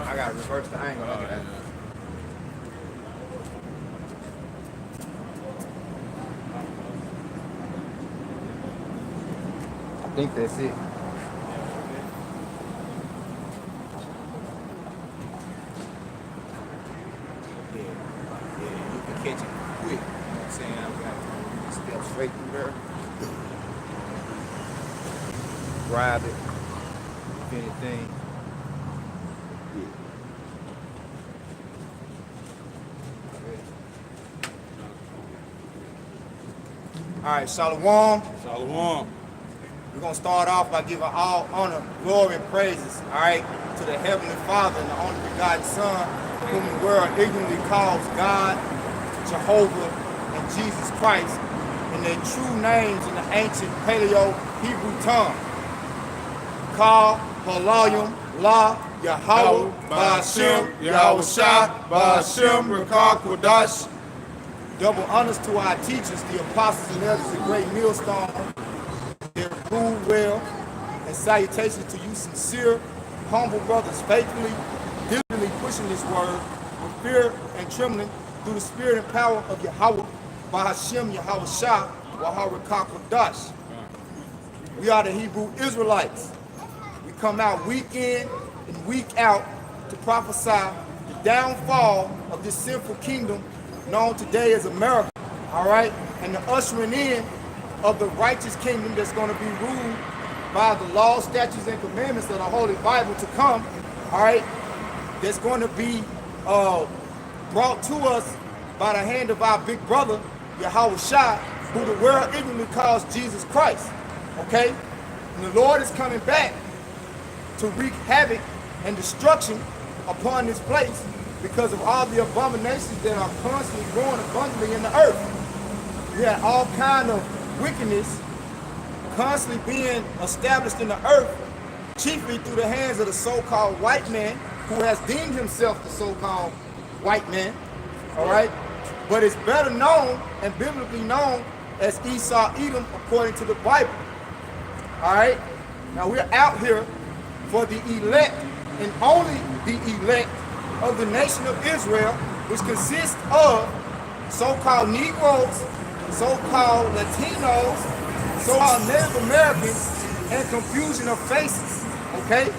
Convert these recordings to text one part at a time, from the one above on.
I gotta reverse the angle. Look at that. I think that's it. You can catch it quick. You know what I'm saying? I got to step straight through there. Grab it, if anything. All right, Shalom. Shalom. We're going to start off by giving all honor, glory, and praises, all right, to the Heavenly Father and the only begotten Son, whom the world ignorantly calls God, Jehovah, and Jesus Christ, in their true names in the ancient Paleo-Hebrew tongue. Ka, Halayim, La, Yahweh, Ba'ashem, Yahweh Shah, Ba'ashem, Rakah, Kodash. Double honors to our teachers, the apostles and elders, the great millstone, their rule well, and salutations to you sincere, humble brothers, faithfully, diligently pushing this word with fear and trembling through the spirit and power of Yahweh, Ba'ashem, Yahweh Shah, Rakah, Kodash. We are the Hebrew Israelites. We come out week in and week out to prophesy the downfall of this sinful kingdom known today as America, all right? And the ushering in of the righteous kingdom that's going to be ruled by the laws, statutes, and commandments of the Holy Bible to come, all right? That's going to be brought to us by the hand of our big brother, Yahweh Shah, who the world ignorantly calls Jesus Christ, okay? And the Lord is coming back to wreak havoc and destruction upon this place because of all the abominations that are constantly growing abundantly in the earth. We had all kind of wickedness constantly being established in the earth, chiefly through the hands of the so-called white man, who has deemed himself the so-called white man, all right? But it's better known and biblically known as Esau Edom according to the Bible, all right? Now we're out here for the elect and only the elect of the nation of Israel, which consists of so-called Negroes, so-called Latinos, so-called Native Americans, and confusion of faces, okay?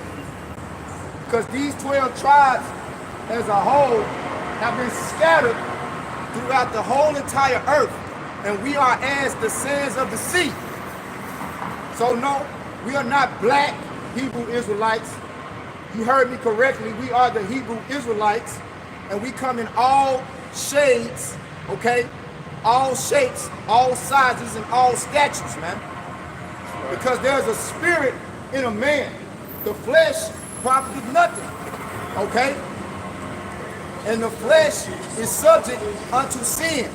Because these 12 tribes as a whole have been scattered throughout the whole entire earth, and we are as the sands of the sea. So no, we are not black Hebrew Israelites. You heard me correctly. We are the Hebrew Israelites, and we come in all shades, okay? All shapes, all sizes, and all statures, man. Because there's a spirit in a man. The flesh profiteth nothing, okay? And the flesh is subject unto sin.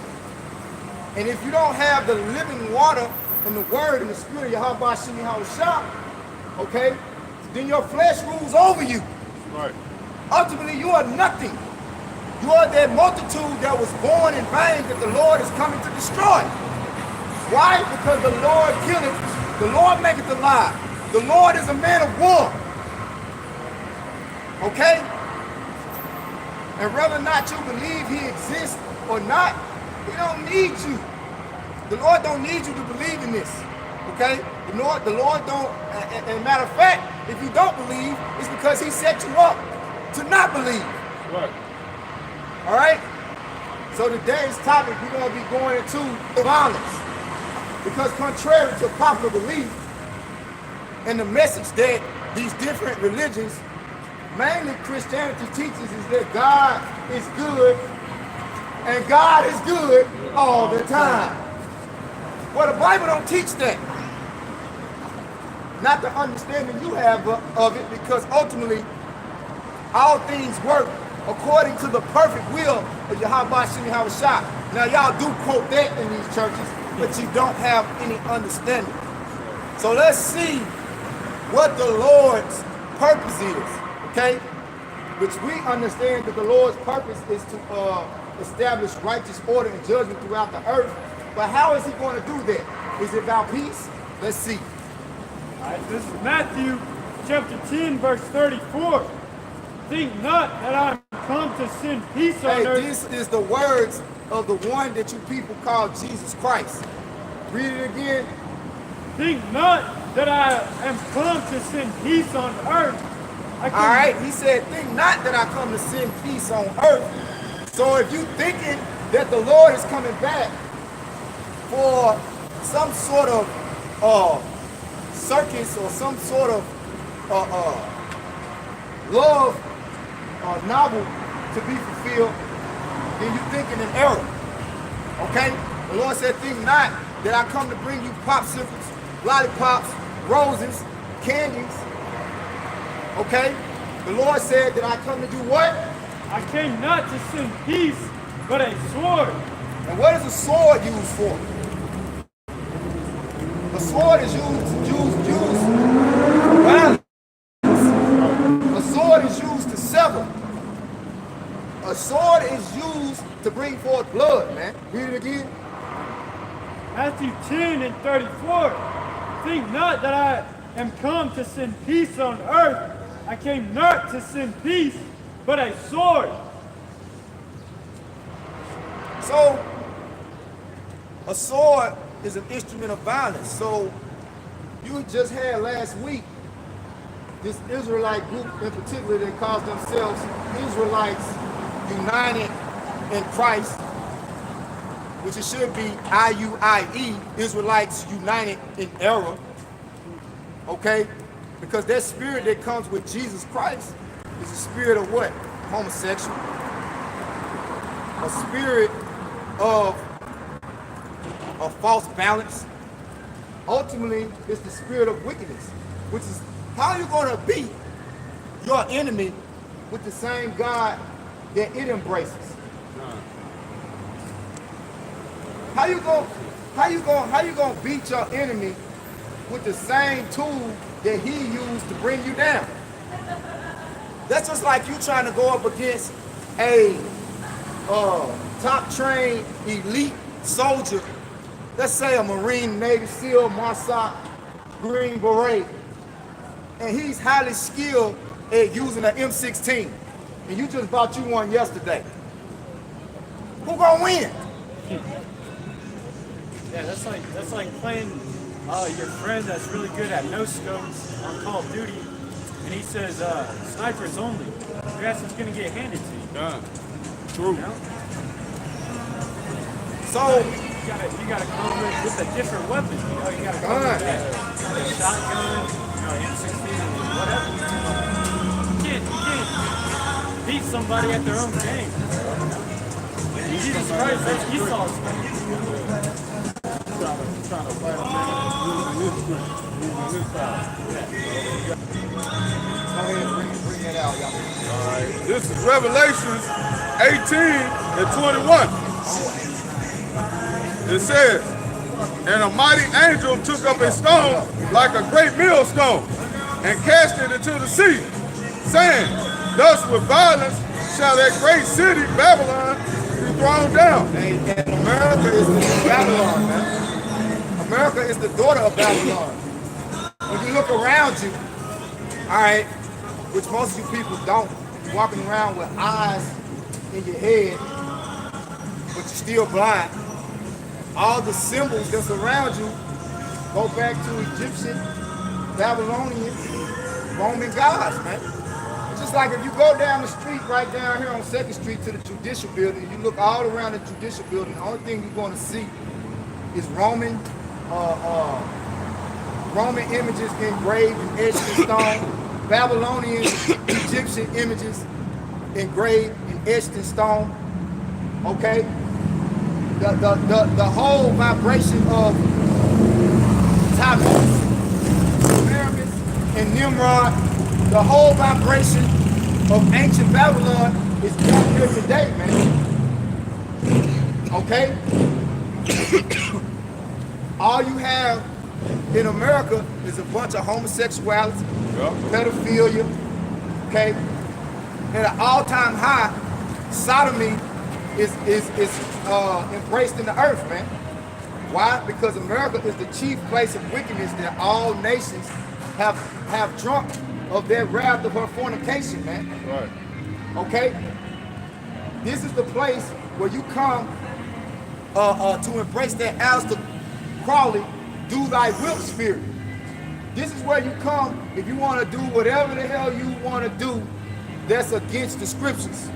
And if you don't have the living water and the word and the spirit of Yahweh Shem Yahweh Shah, okay, then your flesh rules over you. Right. Ultimately, you are nothing. You are that multitude that was born in vain that the Lord is coming to destroy. Why? Because the Lord killeth, the Lord maketh alive. The Lord is a man of war. Okay? And whether or not you believe he exists or not, he don't need you. The Lord don't need you to believe in this. Okay? The Lord don't, and matter of fact, if you don't believe, it's because he set you up to not believe. Right. All right? So today's topic, we're going to be going into violence. Because contrary to popular belief and the message that these different religions, mainly Christianity, teaches is that God is good and God is good all the time. Well, the Bible don't teach that. Not the understanding you have of it, because ultimately all things work according to the perfect will of Yahweh Shem Yahweh Shah. Now y'all do quote that in these churches, but you don't have any understanding. So let's see what the Lord's purpose is, okay? Which we understand that the Lord's purpose is to establish righteous order and judgment throughout the earth. But how is he going to do that? Is it about peace? Let's see. All right, this is Matthew chapter 10, verse 34. Think not that I am come to send peace on Hey, earth. this is the words of the one that you people call Jesus Christ. Read it again. Think not that I am come to send peace on earth. All right, he said, think not that I come to send peace on earth. So if you thinking that the Lord is coming back for some sort of circus or some sort of love novel to be fulfilled, then you thinking in error. Okay? The Lord said, think not that I come to bring you popsicles, lollipops, roses, candies. Okay? The Lord said that I come to do what? I came not to send peace, but a sword. And what is a sword used for? A sword is used for violence. A sword is used to sever. A sword is used to bring forth blood, man. Read it again. Matthew 10 and 34. Think not that I am come to send peace on earth. I came not to send peace, but a sword. So, a sword is an instrument of violence. So, you just had last week this Israelite group in particular that calls themselves Israelites United in Christ, which it should be IUIE, Israelites United in Error. Okay? Because that spirit that comes with Jesus Christ is a spirit of what? Homosexual. A spirit of false balance. Ultimately, it's the spirit of wickedness, which is how you going to beat your enemy with the same God that it embraces. How you going to beat your enemy with the same tool that he used to bring you down? That's just like you trying to go up against a top trained elite soldier, let's say a Marine, Navy SEAL, Mossad, Green Beret, and he's highly skilled at using an M16, and you just bought you one yesterday. Who gonna win? Yeah, that's like playing your friend that's really good at no scopes on Call of Duty, and he says snipers only. Guess it's gonna get handed to you. Yeah. True. You know? So you gotta come with a different weapon. You know, you gotta come with a shotgun, M16, whatever. You can't beat somebody at their own game. Jesus Christ, that's Esau's thing. Trying to fight him using his side. go ahead and bring that out, y'all. All right. This is Revelations 18 and 21. It says, and a mighty angel took up a stone like a great millstone and cast it into the sea, saying, thus with violence shall that great city, Babylon, be thrown down. And America is the new Babylon, man. America is the daughter of Babylon. When you look around you, all right, which most of you people don't, you're walking around with eyes in your head, but you're still blind. All the symbols that surround you go back to Egyptian, Babylonian, Roman gods, man. It's just like if you go down the street right down here on 2nd Street to the Judicial Building, you look all around the Judicial Building, the only thing you're going to see is Roman images engraved and etched in stone, Babylonian, Egyptian images engraved and etched in stone. Okay? The whole vibration of Tammuz, Pyramids, and Nimrod, the whole vibration of ancient Babylon is down here today, man. Okay? All you have in America is a bunch of homosexuality, pedophilia, okay? At an all-time high, sodomy is embraced in the earth, man. Why? Because America is the chief place of wickedness that all nations have drunk of that wrath of her fornication, man. Right. Okay? This is the place where you come to embrace that Aleister Crowley, do thy will spirit. This is where you come if you want to do whatever the hell you want to do that's against the scriptures.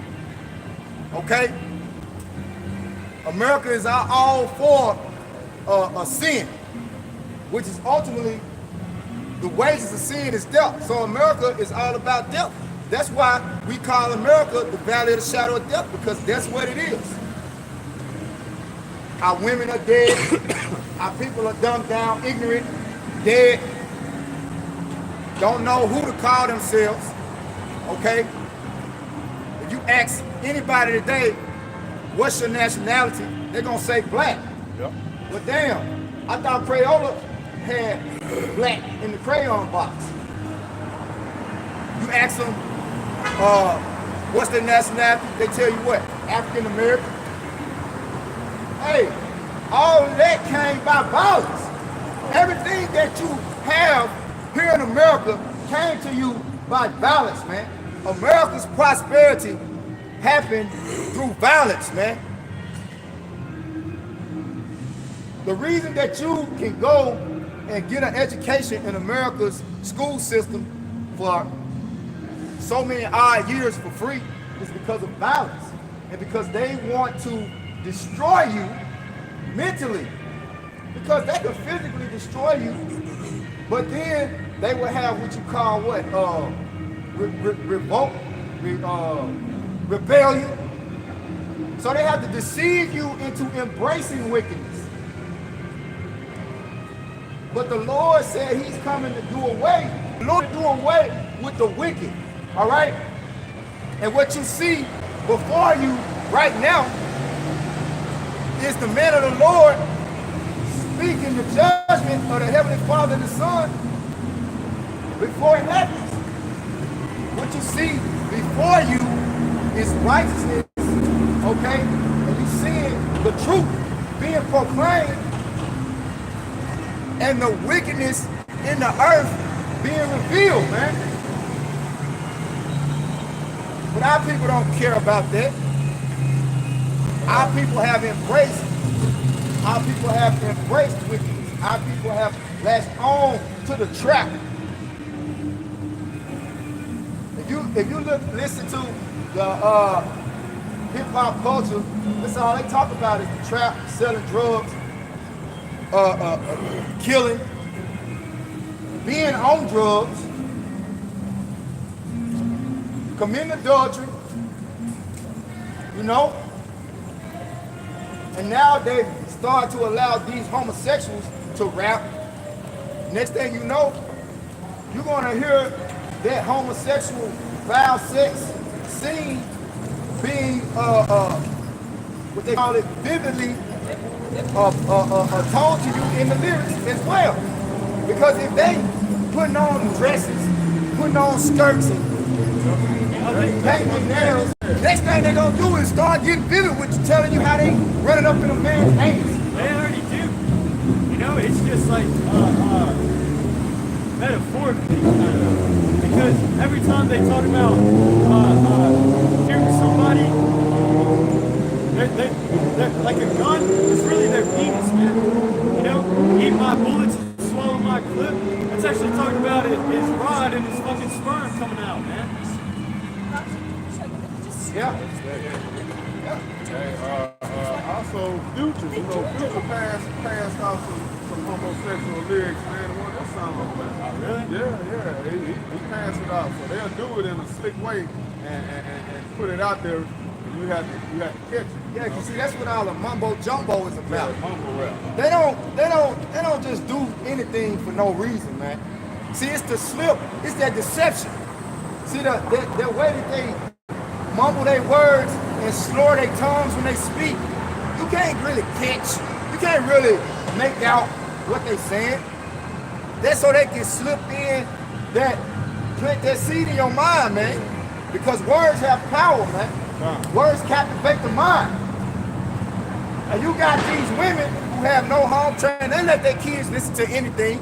Okay? America is all for a sin, which is ultimately the wages of sin is death. So America is all about death. That's why we call America the valley of the shadow of death, because that's what it is. Our women are dead. Our people are dumbed down, ignorant, dead. Don't know who to call themselves. Okay? If you ask anybody today, what's your nationality? They're gonna say black. Yep. But damn, I thought Crayola had black in the crayon box. You ask them, what's their nationality? They tell you what? African American. Hey, all that came by violence. Everything that you have here in America came to you by violence, man. America's prosperity happened through violence, man. The reason that you can go and get an education in America's school system for so many odd years for free is because of violence, and because they want to destroy you mentally, because they can physically destroy you, but then they will have what you call what revolt, rebellion. So they have to deceive you into embracing wickedness. But the Lord said he's coming to do away, with the wicked, all right? And what you see before you right now is the man of the Lord speaking the judgment of the Heavenly Father and the Son before it happens. What you see before you is righteousness, okay? And you seeing the truth being proclaimed and the wickedness in the earth being revealed, man. But our people don't care about that. Our people have embraced wickedness. Our people have latched on to the trap. If you listen to the hip hop culture, that's all they talk about is the trap, selling drugs, killing, being on drugs, committing adultery, you know? And now they start to allow these homosexuals to rap. Next thing you know, you're gonna hear that homosexual foul sex scene being what they call it vividly told to you in the lyrics as well. Because if they putting on dresses, putting on skirts and painting nails, next thing they're gonna do is start getting vivid with you, telling you how they running up in a man's anus. They already do. You know, it's just like metaphorically, because every time they talk about shooting somebody, they're like a gun is really their penis, man. You know, eat my bullets, swallow my clip. That's actually talking about his rod and his fucking sperm coming out, man. Yeah. Hey, also Future, Future passed out some homosexual lyrics, man. What that song was about? Oh, really? Yeah. He passed it out. So they'll do it in a slick way and put it out there. You have to catch it. Yeah, you see, that's what all the mumbo jumbo is about. Yeah, mumble rap. They don't just do anything for no reason, man. See, it's the slip, it's that deception. See, the way that they mumble their words and slur their tongues when they speak, you can't really catch, you can't really make out what they saying. That's so they can slip in plant that seed in your mind, man. Because words have power, man. Words captivate the mind. And you got these women who have no home training. They let their kids listen to anything.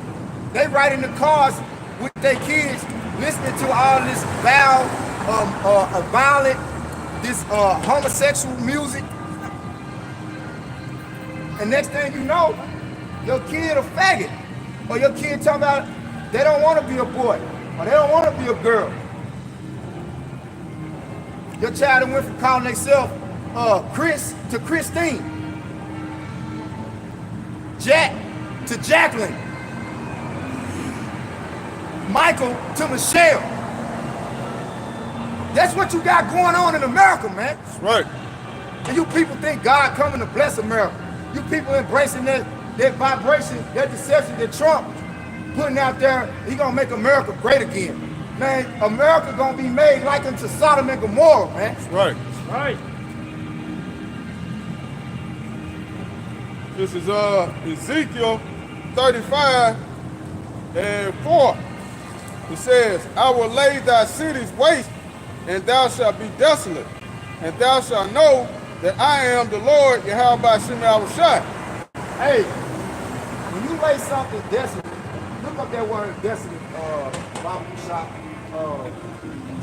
They ride in the cars with their kids listening to all this violent, this homosexual music. And next thing you know, your kid a faggot. Or your kid talking about they don't want to be a boy. Or they don't want to be a girl. Your child went from calling themselves Chris to Christine. Jack to Jacqueline. Michael to Michelle. That's what you got going on in America, man. That's right. And you people think God coming to bless America. You people embracing that vibration, that deception that Trump putting out there, he gonna make America great again. Man, America gonna be made like unto Sodom and Gomorrah, man. That's right. Right. This is Ezekiel 35 and 4. It says, I will lay thy cities waste, and thou shalt be desolate, and thou shalt know that I am the Lord, Yahweh Shem Yahushai. Hey, when you lay something desolate, look up that word desolate, Bible shop,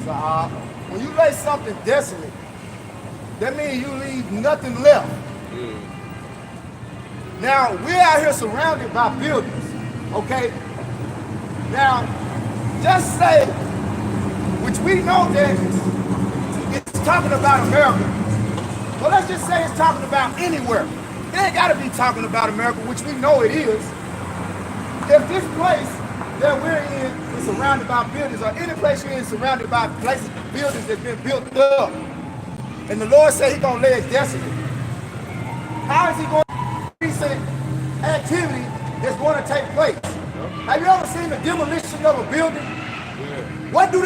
Sahab. When you lay something desolate, that means you leave nothing left. Now, we're out here surrounded by buildings, okay? Now, just say, which we know that it's talking about America. Well, let's just say it's talking about anywhere. It ain't gotta be talking about America, which we know it is. If this place that we're in is surrounded by buildings, or any place you're in is surrounded by places, buildings that's been built up, and the Lord said he's gonna lay it desolate, how is he going to recent activity that's going to take place? Have you ever seen the demolition of a building? What do?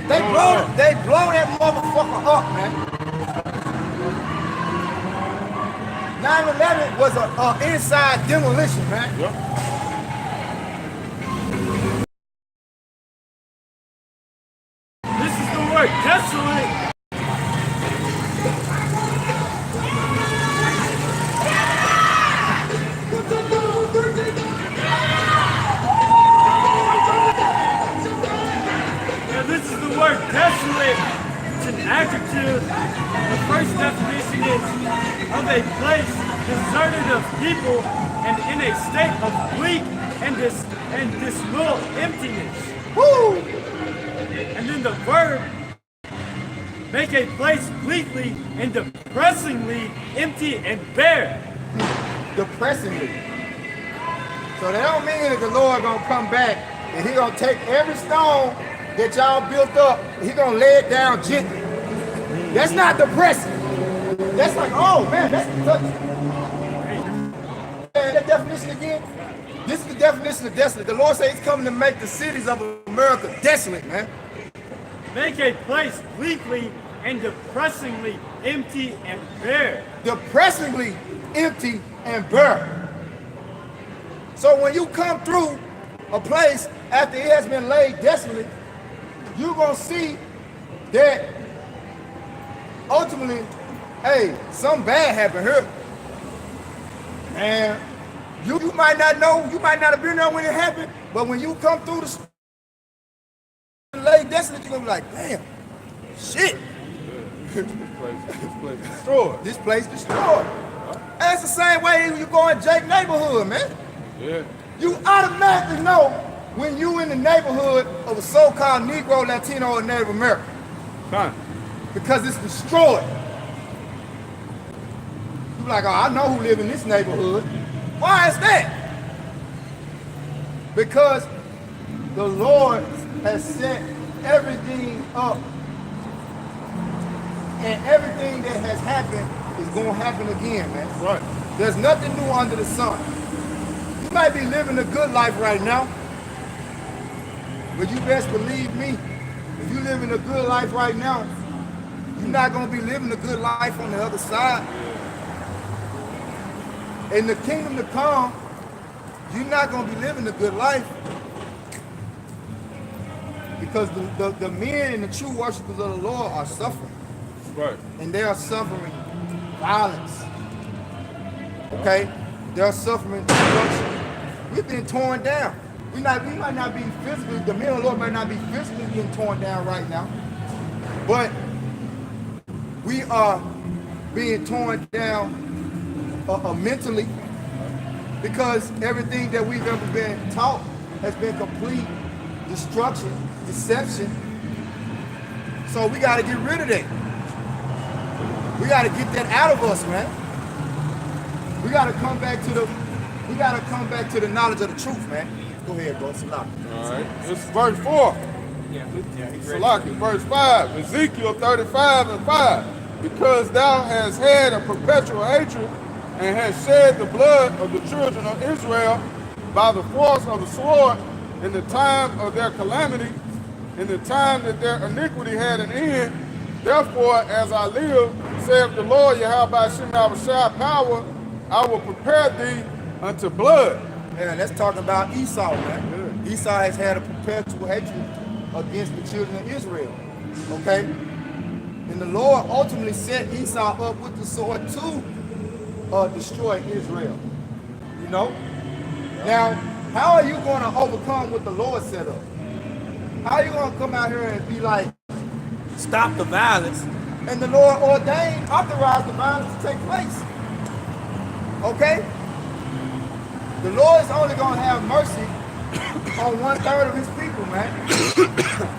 They blow that motherfucker up, man. 9/11 was an inside demolition, man. This is the word desolate. Word desolate, it's an adjective. The first definition is of a place deserted of people and in a state of bleak and dismal emptiness. Woo! And then the verb, make a place bleakly and depressingly empty and bare. Depressingly. So that don't mean that the Lord gonna come back and he gonna take every stone that y'all built up, he gonna lay it down gently. That's not depressing. That's like, oh man, that's touching. That definition again? This is the definition of desolate. The Lord says he's coming to make the cities of America desolate, man. Make a place bleakly and depressingly empty and bare. Depressingly empty and bare. So when you come through a place after it has been laid desolate, you're gonna see that ultimately, hey, something bad happened here. And you might not know, you might not have been there when it happened, but when you come through the late desolate, you're gonna be like, damn, shit. This place destroyed. This place destroyed. And it's the same way you go in Jake neighborhood, man. Yeah. You automatically know when you in the neighborhood of a so-called Negro, Latino, or Native American. Fine. Because it's destroyed. You like, oh, I know who live in this neighborhood. Why is that? Because the Lord has set everything up. And everything that has happened is going to happen again, man. Right. There's nothing new under the sun. You might be living a good life right now, but you best believe me, if you're living a good life right now, you're not going to be living a good life on the other side. In the kingdom to come, you're not going to be living a good life. Because the men and the true worshipers of the Lord are suffering. Right. And they are suffering violence. Okay? They are suffering destruction. We've been torn down. We might not be physically, the men of the Lord might not be physically being torn down right now, but we are being torn down mentally, because everything that we've ever been taught has been complete destruction, deception. So we got to get rid of that. We got to get that out of us, man. We got to come back to the knowledge of the truth, man. Go ahead, bro. Salaki. All right. This is verse 4. Salaki, verse 5. Ezekiel 35 and 5. Because thou hast had a perpetual hatred and hast shed the blood of the children of Israel by the force of the sword in the time of their calamity, in the time that their iniquity had an end. Therefore, as I live, saith the Lord Yahweh Shem Shai power, I will prepare thee unto blood. Yeah, let's talk about Esau, man. Yeah. Esau has had a perpetual hatred against the children of Israel. Okay? And the Lord ultimately set Esau up with the sword to destroy Israel. You know? Now, how are you going to overcome what the Lord set up? How are you going to come out here and be like, stop the violence, and the Lord authorized the violence to take place? Okay? The Lord is only going to have mercy on 1/3 of his people, man.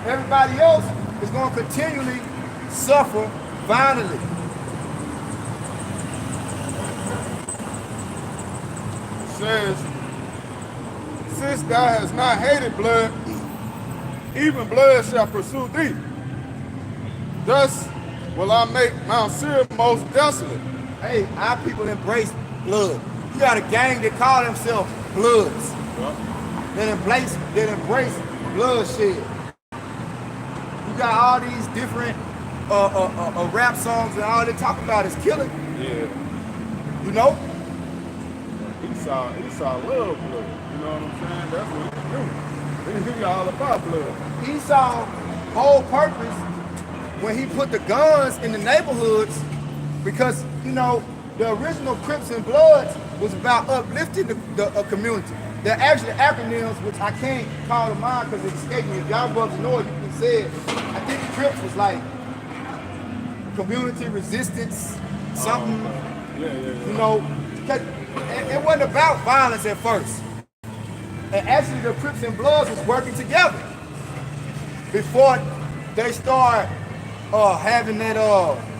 Everybody else is going to continually suffer violently. It says, since thou hast not hated blood, even blood shall pursue thee. Thus will I make Mount Seir most desolate. Hey, our people embrace blood. You got a gang that call themselves Bloods. That embrace bloodshed. You got all these different rap songs, and all they talk about is killing. Yeah. You know? Esau love blood. You know what I'm saying? That's what he do. He all about blood. Esau's whole purpose when he put the guns in the neighborhoods, because, you know, the original Crips and Bloods was about uplifting the community. They're actually acronyms, which I can't call to mind because it escaped me. If y'all brothers know it, you can say it. I think the Crips was like community resistance, something. Yeah. You know, because it wasn't about violence at first. And actually the Crips and Bloods was working together before they started having that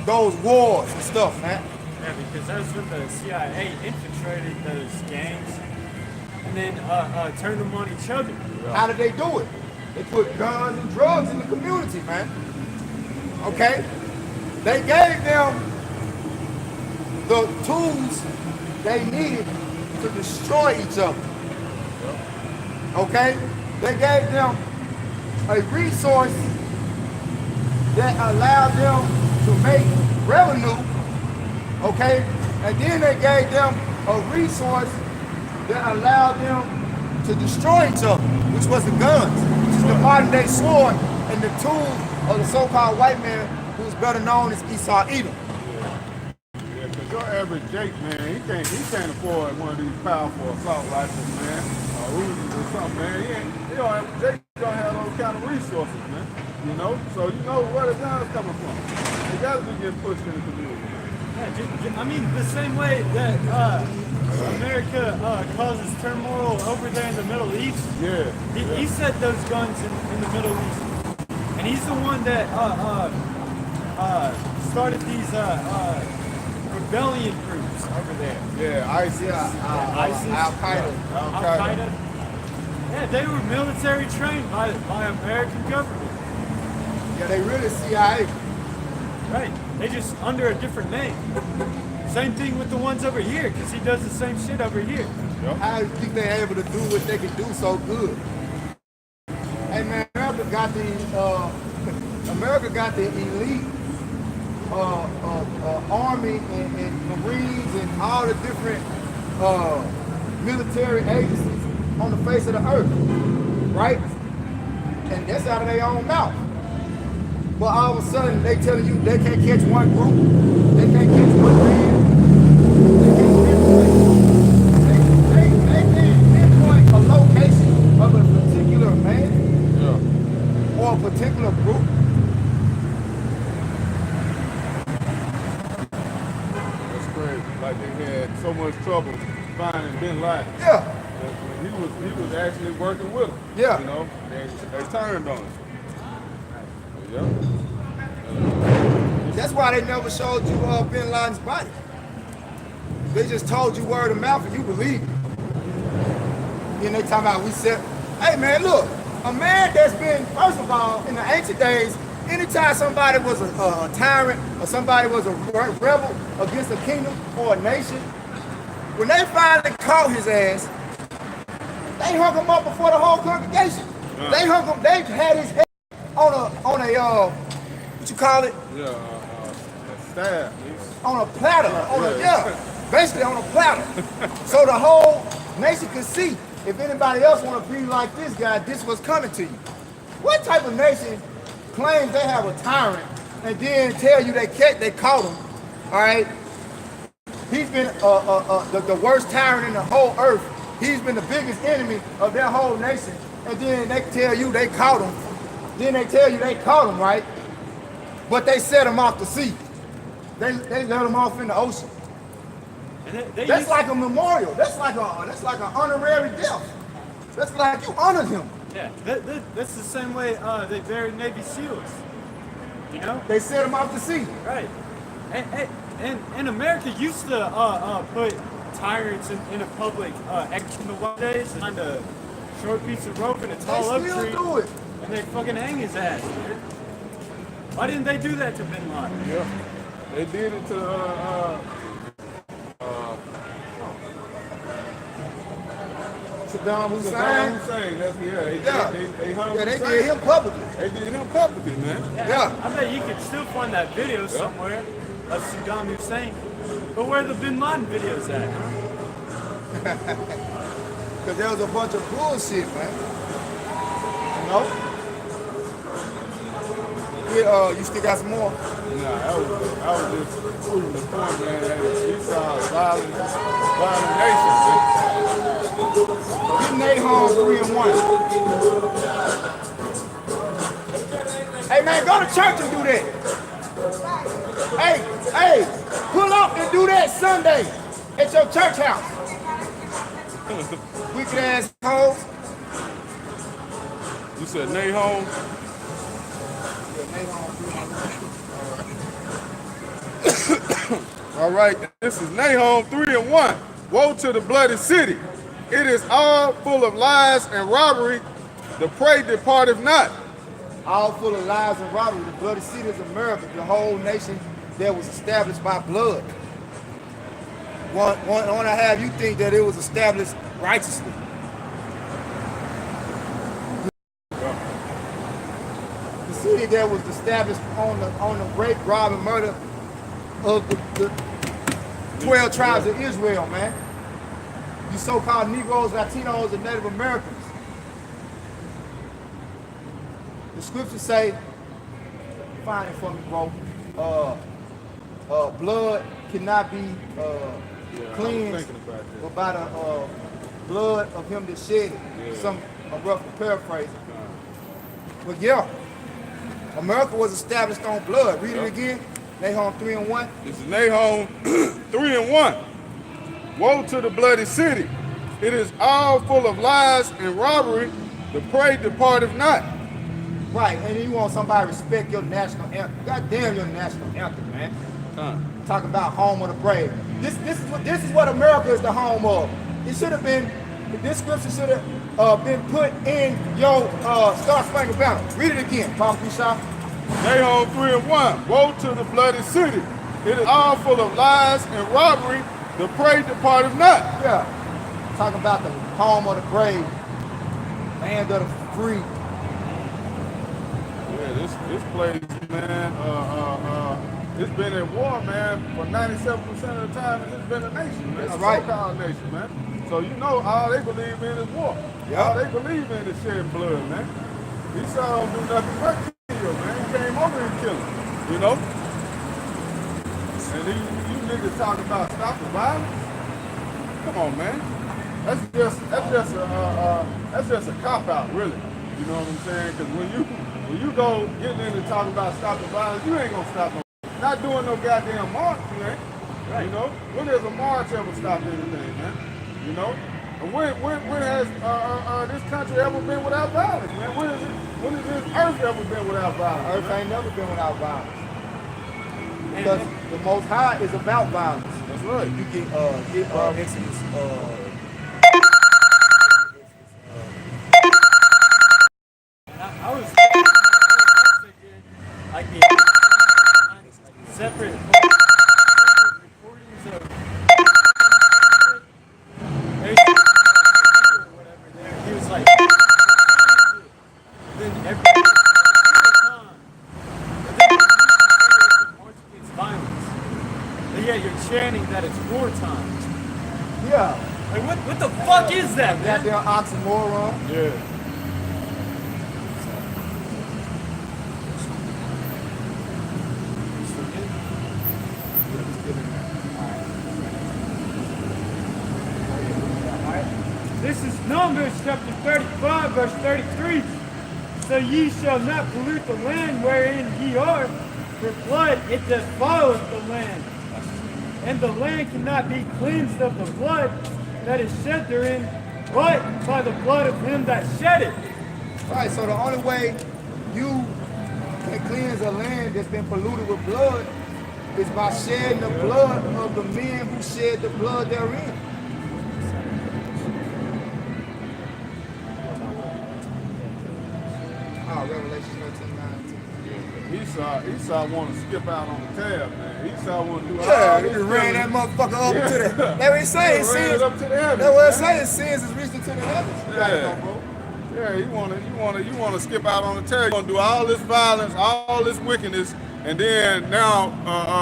those wars and stuff, man. Yeah, because that's when the CIA infiltrated those gangs and then turned them on each other. How did they do it? They put guns and drugs in the community, man. Okay? They gave them the tools they needed to destroy each other. Okay? They gave them a resource that allowed them to make revenue. Okay? And then they gave them a resource that allowed them to destroy each other, which was the guns, which is the modern day sword and the tool of the so-called white man who's better known as Esau Edom. Yeah, because your average Jake, man, he can't afford one of these powerful assault rifles, man, or Uzis or something, man. Jake don't have those kind of resources, man. You know, so you know where the guns coming from. They got to be getting pushed in the community. Yeah, I mean, the same way that America causes turmoil over there in the Middle East. Yeah. He set those guns in the Middle East. And he's the one that started these rebellion groups over there. Yeah, ISIS. ISIS. Al-Qaeda. Al-Qaeda. Yeah, they were military trained by American government. Yeah, they really CIA. Right. They just under a different name. Same thing with the ones over here, because he does the same shit over here. Yep. How do you think they're able to do what they can do so good? Hey man, America got the elite army and Marines and all the different military agencies on the face of the earth, right? And that's out of their own mouth. But all of a sudden, they telling you they can't catch one group, they can't catch one man, they can't pinpoint a location of a a particular group. That's crazy. Like they had so much trouble finding Bin Laden. Yeah, He was actually working with them. Yeah. You know, they turned on him. Yeah. that's why they never showed you Bin Laden's body. They just told you word of mouth and you believe it. Then they talking about we said, hey man, look, a man that's been, first of all, in the ancient days, anytime somebody was a tyrant or somebody was a rebel against a kingdom or a nation, when they finally caught his ass, they hung him up before the whole congregation. They hung him, they had his head on a what you call it? Yeah, staff. On a platter, basically on a platter. So the whole nation could see, if anybody else want to be like this guy, this was coming to you. What type of nation claims they have a tyrant and then tell you they caught him, all right? He's been the worst tyrant in the whole earth. He's been the biggest enemy of their whole nation. And then they tell you they caught him. Then they tell you they caught him, right? But they set him off to sea. They let him off in the ocean. And That's like a memorial. That's like an honorary death. That's like you honored him. Yeah, that's the same way they buried Navy SEALs. You know? They set him off to sea. Right. And America used to put tyrants in a public execution days and find a short piece of rope and a tall oak They tree, still do it. and they fucking hang his ass. Dude. Why didn't they do that to Bin Laden? Yeah. They did it to Saddam Hussein. Saddam Hussein. That's they hung Yeah, they Hussein. did him publicly. They did him publicly, man. Yeah. I bet you could still find that video somewhere of Saddam Hussein. But where are the Bin Laden videos at? Because there was a bunch of bullshit, man. You know? You still got some more? Nah, I was just proving the point, man. That these are violent nations, man. Get Nate home 3-1. Hey man, go to church and do that. Hey, pull up and do that Sunday at your church house. Wicked ass hoes. You said Nahum? All right, this is Nahum 3-1. Woe to the bloody city. It is all full of lies and robbery. The prey departeth not. All full of lies and robbery. The bloody city is America, the whole nation that was established by blood. Want to have you think that it was established righteously. The city that was established on the rape, rob, and murder of the 12 tribes of Israel, man. You so-called Negroes, Latinos, and Native Americans. The scriptures say, find it for me, bro. Blood cannot be cleansed but by the blood of him that shed it. I'm roughly paraphrasing. But yeah, America was established on blood. Read it again. Nahum 3-1. This is Nahum 3-1. Woe to the bloody city. It is all full of lies and robbery. The prey departeth not. Right, and you want somebody to respect your national anthem. God damn your national anthem, man. Talking about home of the brave. This is what America is the home of. It should have been, this scripture should have been put in your Star Spangled Banner. Read it again, Papa Bishop. Nahum 3-1. Woe to the bloody city. It is all full of lies and robbery. The prey departeth not. Yeah. Talking about the home of the brave, land of the free. Yeah, this place, man, it's been at war, man, for 97% of the time. It's been a nation, man. That's a right. so-called nation, man. So you know all they believe in is war. Yeah. All they believe in is shedding blood, man. Esau don't do nothing but kill, man. He came over and killed him, you know? And you niggas talking about stop the violence? Come on, man. That's just a cop out, really. You know what I'm saying? Because when you go getting into talking about stopping violence, you ain't gonna stop no. Not doing no goddamn march, you ain't. Right. You know, when has a march ever stopped anything, man? You know, and when has this country ever been without violence, man? When has this earth ever been without violence? Earth ain't never been without violence. Because the Most High is about violence. That's right. You get Exodus. I was like the separate recordings of or whatever there. He was like, then every time, march against violence. But yeah, you're chanting that it's wartime. Yeah. Like what the fuck is that, man? Goddamn oxymoron. Yeah. This is Numbers chapter 35, verse 33. So ye shall not pollute the land wherein ye are, for blood it defileth the land. And the land cannot be cleansed of the blood that is shed therein, but by the blood of him that shed it. Right, so the only way you can cleanse a land that's been polluted with blood is by shedding the blood of the men who shed the blood therein. Revelation 13:9. Esau want to skip out on the tab, man. Esau want to do all Yeah, he this just ran that motherfucker up to the. That's what he's saying. Ran it up to the heavens. That's what man. he's saying. Sins is reaching to the heavens. You gotta know, bro. Yeah, you want to skip out on the tab. You want to do all this violence, all this wickedness, and then now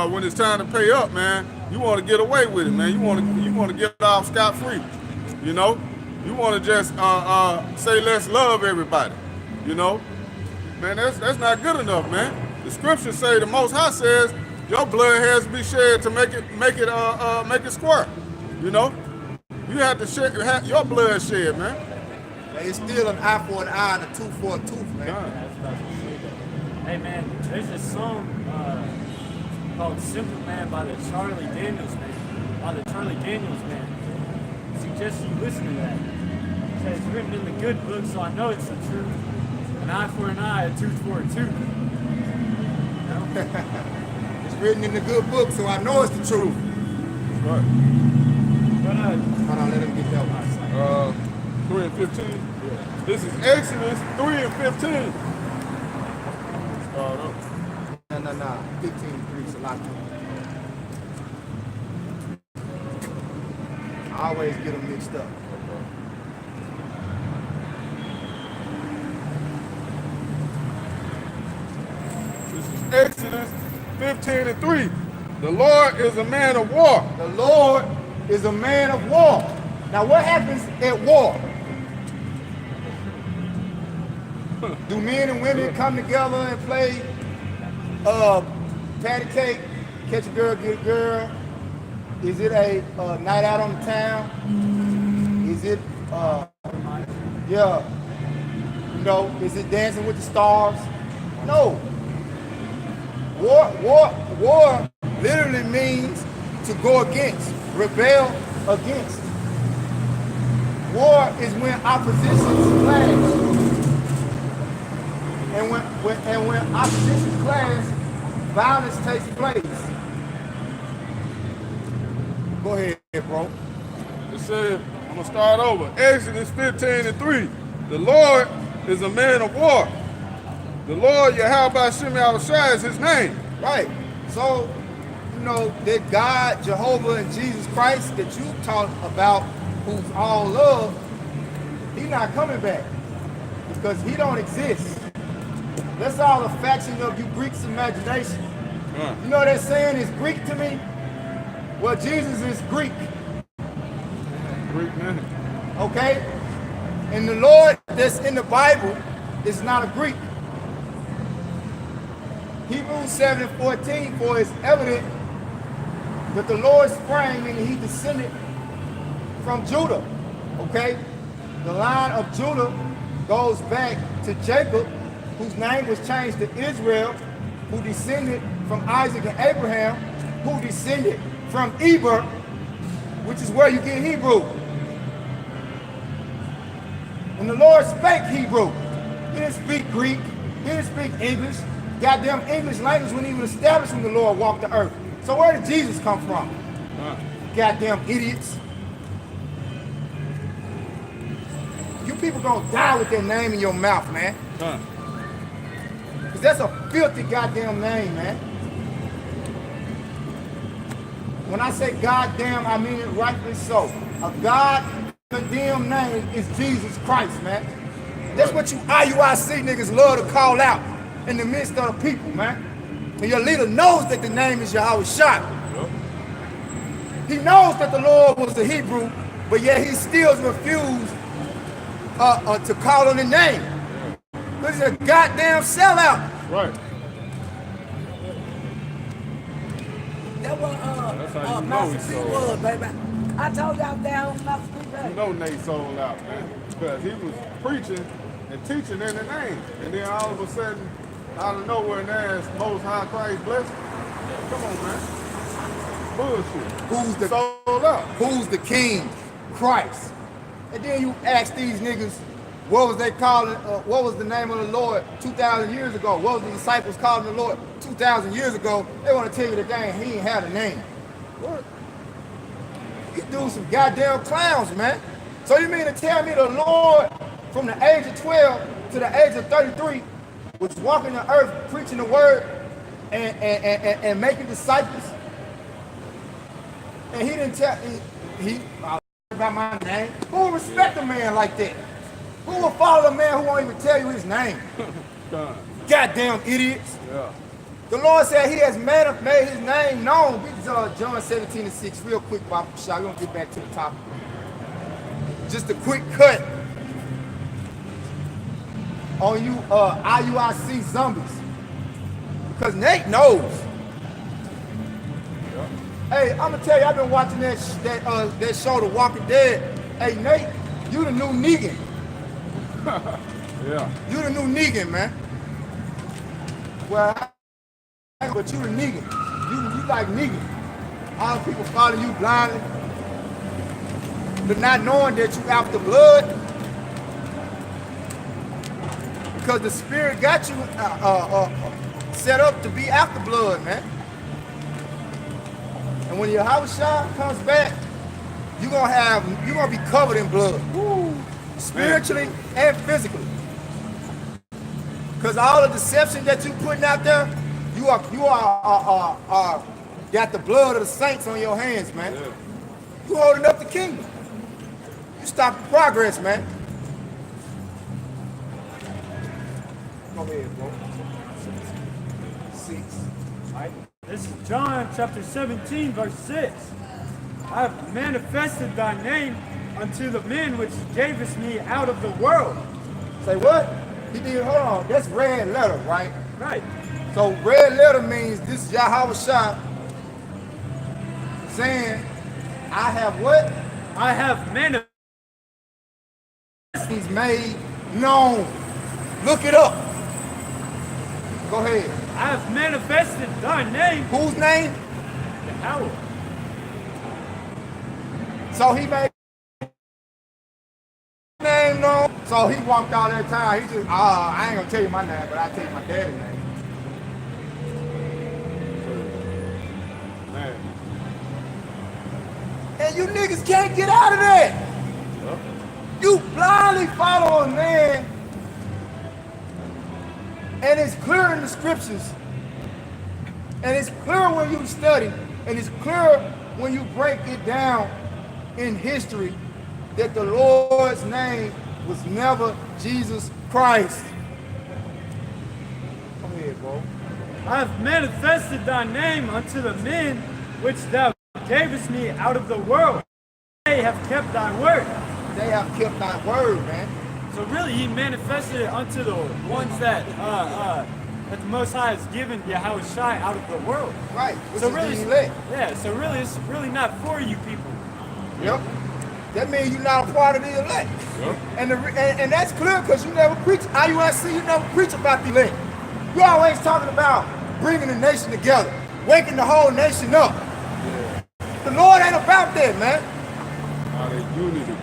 when it's time to pay up, man, you want to get away with it, man. You want to get off scot free. You know, you want to just say let's love everybody. You know. Man, that's not good enough, man. The scriptures say the Most High says your blood has to be shed to make it square. You know, you have to have your blood shed, man. It's still an eye for an eye and a tooth for a tooth, man. Hey man, there's a song called "Simple Man" by the Charlie Daniels Band. I suggest you listen to that. It says it's written in the good book, so I know it's the truth. An eye for an eye, a tooth for a tooth. You know? It's written in the good book, so I know it's the truth. Right. But Hold on, let him get that one. 3 and 15. Yeah. This is Exodus 3 and 15. Start up. No. 15:3 is a lot. I always get them mixed up. Exodus 15 and 3. The Lord is a man of war. The Lord is a man of war. Now, what happens at war? Do men and women come together and play patty cake, catch a girl, get a girl? Is it a night out on the town? Is it, is it dancing with the stars? No. War literally means to go against, rebel against. War is when oppositions clash. And when oppositions clash, violence takes place. Go ahead, bro. It says, I'm going to start over. Exodus 15 and 3. The Lord is a man of war. The Lord Yahweh Shem Yahushua is his name. Right. So, that God, Jehovah, and Jesus Christ that you talk about, who's all love, he's not coming back because he don't exist. That's all a faction of you Greeks' imagination. You know that saying is Greek to me? Well, Jesus is Greek. Greek man. Okay? And the Lord that's in the Bible is not a Greek. Hebrews 7:14, for it's evident that the Lord sprang and he descended from Judah. Okay? The line of Judah goes back to Jacob, whose name was changed to Israel, who descended from Isaac and Abraham, who descended from Eber, which is where you get Hebrew. And the Lord spake Hebrew. He didn't speak Greek. He didn't speak English. Goddamn English language wasn't even established when the Lord walked the earth. So where did Jesus come from? Goddamn idiots. You people gonna die with that name in your mouth, man. Because that's a filthy goddamn name, man. When I say goddamn, I mean it rightly so. A God-condemned name is Jesus Christ, man. That's what you IUIC niggas love to call out in the midst of the people, man. And your leader knows that the name is Yahweh Shai. He knows that the Lord was the Hebrew, but yet he still refused to call on the name. This is a goddamn sellout. Right. That was That's how you know Master he P sold was, baby. I told y'all down Master P, baby. You know Nate sold out, man. Because he was preaching and teaching in the name. And then all of a sudden, out of nowhere, there's Most High Christ blessing. Come on, man. Bullshit. Who's the king? Christ. And then you ask these niggas, what was they calling, what was the name of the Lord 2,000 years ago? What was the disciples calling the Lord 2,000 years ago? They want to tell you that he ain't had a name. What? You do some goddamn clowns, man. So you mean to tell me the Lord from the age of 12 to the age of 33 was walking the earth preaching the word and making disciples? And he didn't tell, he about my name. Who will respect a man like that? Who will follow a man who won't even tell you his name? Goddamn idiots. Yeah. The Lord said he has made his name known. This is John 17:6, real quick, Bob Shah. We're going to get back to the topic. Just a quick cut on you IUIC zombies. Because Nate knows. Hey, I'm gonna tell you, I've been watching that show, The Walking Dead. Hey, Nate, you the new Negan. Yeah. You the new Negan, man. Well, but you the Negan. You like Negan. All the people following you blindly, but not knowing that you after blood, because the spirit got you set up to be after blood, man. And when Yahweh Shai comes back, you're gonna be covered in blood. Woo. Spiritually and physically. Because all the deception that you putting out there, you are got the blood of the saints on your hands, man. Yeah. You holding up the kingdom. You stop the progress, man. Go ahead, bro. 6. Right. This is John chapter 17, verse 6. I have manifested thy name unto the men which gavest me out of the world. Say what? He did, hold on, that's red letter, right? Right. So red letter means this is Yahweh Shai saying, I have what? I have manifested. He's made known. Look it up. Go ahead. I have manifested thy name. Whose name? Yahweh. So he made name known. So he walked out that time. He just, I ain't gonna tell you my name, but I'll tell you my daddy's name. Man. And you niggas can't get out of that. Yep. You blindly follow a man, and it's clear in the scriptures, and it's clear when you study, and it's clear when you break it down in history that the Lord's name was never Jesus Christ. Come here, bro. I have manifested thy name unto the men which thou gavest me out of the world. They have kept thy word. They have kept thy word, man. So really, he manifested it unto the ones that the Most High has given Yahweh Shai out of the world. Right. So really, yeah. So really, it's really not for you people. Yep. that means you're not a part of the elect. Yep. And that's clear because you never preach, IUIC, you never preach about the elect. You always talking about bringing the nation together, waking the whole nation up. Yeah. The Lord ain't about that, man. All that unity.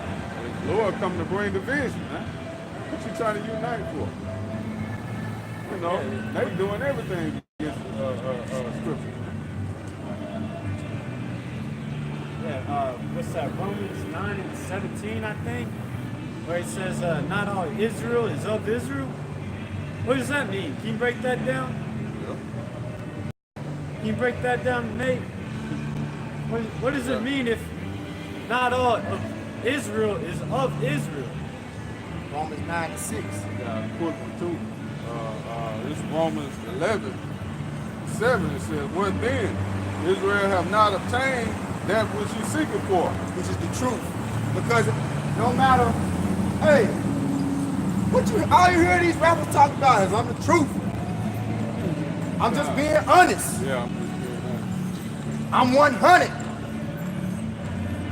The Lord come to bring division, man. What you trying to unite for? You know, they doing everything against scripture. Yeah, what's that? Romans 9 and 17, I think, where it says, not all Israel is of Israel. What does that mean? Can you break that down? Yep. Can you break that down, Nate? What does it mean if not all of Israel is of Israel? Romans 9 and 6. Yeah, quick one too. This Romans 11, 7, it says, what then? Israel have not obtained that which you seeking for. Which is the truth. Because no matter, hey, all you hear these rappers talk about is I'm the truth. I'm just being honest. Yeah, I'm just being honest. I'm 100.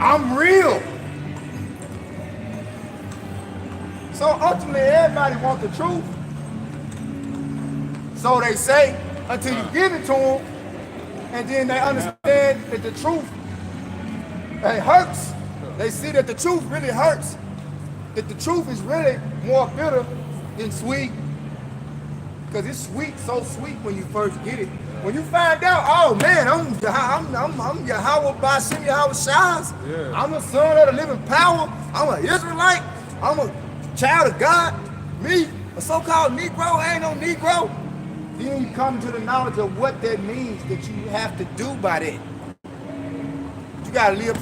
I'm real. So ultimately, everybody wants the truth. So they say until you give it to them, and then they understand that the truth, it hurts. They see that the truth really hurts. That the truth is really more bitter than sweet. Because it's sweet, so sweet when you first get it. When you find out, oh man, I'm Yahweh Bashim Yahweh Shaz. Yeah. I'm the son of the living power. I'm an Israelite. I'm a child of God. Me, a so-called Negro, I ain't no Negro. Then you come to the knowledge of what that means that you have to do by that. You gotta live.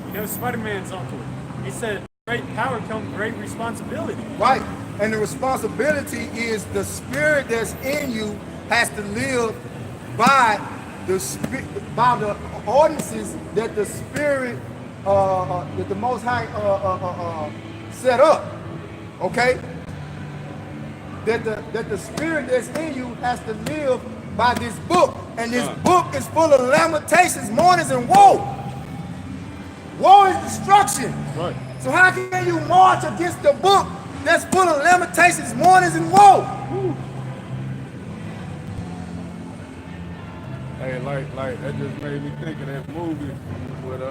You know, Spider-Man's uncle, he said, great power comes great responsibility. Right. And the responsibility is the spirit that's in you has to live by the ordinances that the spirit that the Most High set up. Okay? That the spirit that's in you has to live by this book. And this book is full of lamentations, mournings, and woe. Woe is destruction. Right. So how can you march against the book that's full of lamentations, mournings, and woe? Hey, like that just made me think of that movie with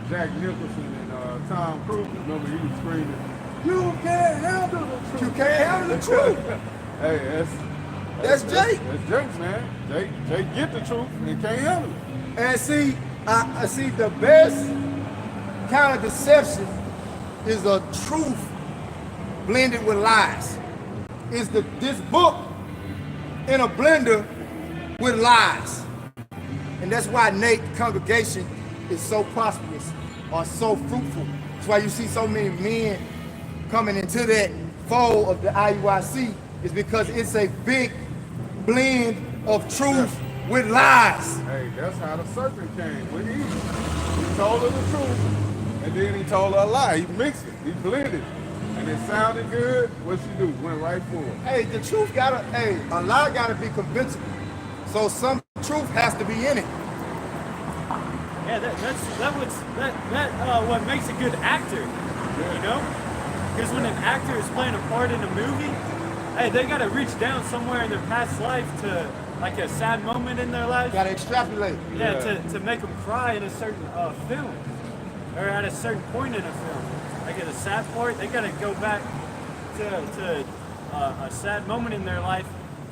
Jack Nicholson and Tom Cruise. Remember he was screaming, "You can't handle the truth." You can't handle the truth. Hey, That's Jake. That's Jake, man. Jake get the truth and can't handle it. And see, I see the best kind of deception is a truth blended with lies. Is this book in a blender with lies. And that's why Nate congregation is so prosperous or so fruitful. That's why you see so many men coming into that fold of the IUIC is because it's a big blend of truth with lies. Hey, that's how the serpent came with Eve. He told her the truth, and then he told her a lie. He mixed it, he blended it. And it sounded good, what she do? Went right for it. Hey, the truth a lie gotta be convincing. So some truth has to be in it. Yeah, that's what makes a good actor, you know? Because when an actor is playing a part in a movie, hey, they gotta reach down somewhere in their past life to, like a sad moment in their life. Gotta extrapolate. Yeah, to make them cry in a certain film, or at a certain point in a film. Like at a sad part, they gotta go back to a sad moment in their life,